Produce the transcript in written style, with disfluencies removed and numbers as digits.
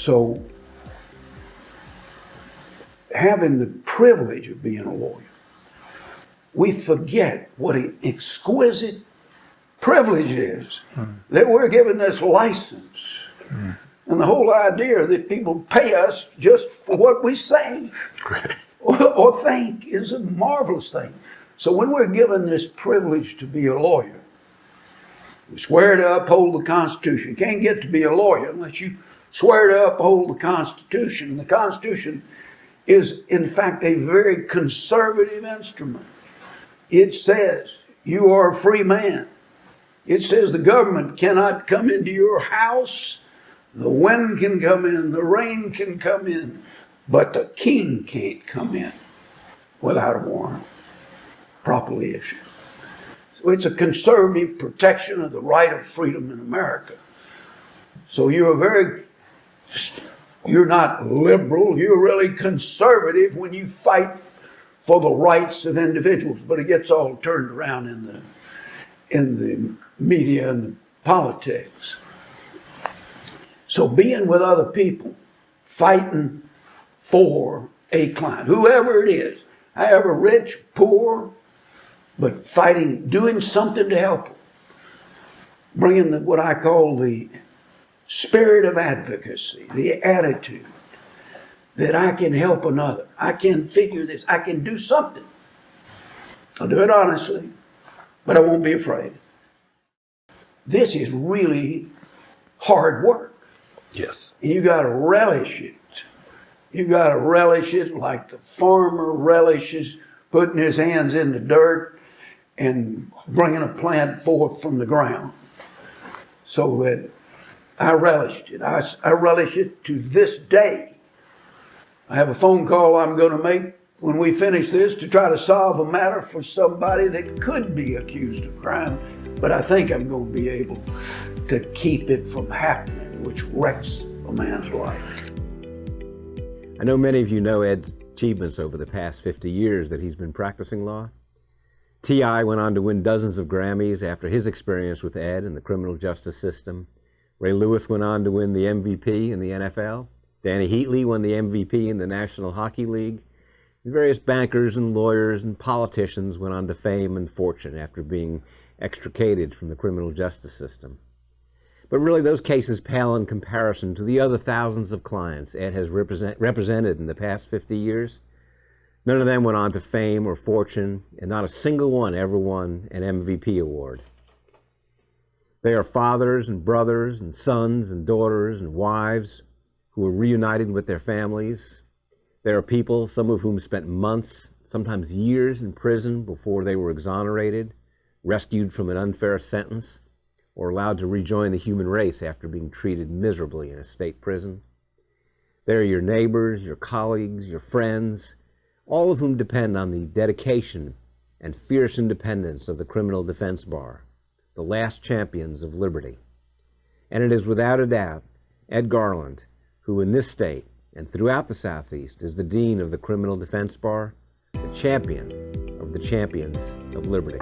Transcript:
So having the privilege of being a lawyer, we forget what an exquisite privilege it is that we're given this license. And the whole idea that people pay us just for what we say or think is a marvelous thing. So when we're given this privilege to be a lawyer, we swear to uphold the Constitution. You can't get to be a lawyer unless you swear to uphold the Constitution. The Constitution is, in fact, a very conservative instrument. It says you are a free man. It says the government cannot come into your house. The wind can come in, the rain can come in, but the king can't come in without a warrant properly issued. So it's a conservative protection of the right of freedom in America. So you're not liberal, you're really conservative when you fight for the rights of individuals, but it gets all turned around in the media and the politics. So being with other people, fighting for a client, whoever it is, however rich, poor, but fighting, doing something to help them, bringing what I call the spirit of advocacy, the attitude that I can help another, I can figure this, I can do something. I'll do it honestly, but I won't be afraid. This is really hard work. Yes. And you got to relish it. You got to relish it like the farmer relishes putting his hands in the dirt and bringing a plant forth from the ground. So that I relished it. I relish it to this day. I have a phone call I'm going to make when we finish this to try to solve a matter for somebody that could be accused of crime, but I think I'm going to be able to keep it from happening, which wrecks a man's life. I know many of you know Ed's achievements over the past 50 years that he's been practicing law. T.I. went on to win dozens of Grammys after his experience with Ed and the criminal justice system. Ray Lewis went on to win the MVP in the NFL. Danny Heatley won the MVP in the National Hockey League. And various bankers and lawyers and politicians went on to fame and fortune after being extricated from the criminal justice system. But really, those cases pale in comparison to the other thousands of clients Ed has represented in the past 50 years. None of them went on to fame or fortune, and not a single one ever won an MVP award. They are fathers and brothers and sons and daughters and wives who were reunited with their families. There are people, some of whom spent months, sometimes years in prison before they were exonerated, rescued from an unfair sentence, or allowed to rejoin the human race after being treated miserably in a state prison. They are your neighbors, your colleagues, your friends, all of whom depend on the dedication and fierce independence of the criminal defense bar, the last champions of liberty. And it is without a doubt Ed Garland, who in this state and throughout the Southeast is the dean of the criminal defense bar, the champion of the champions of liberty.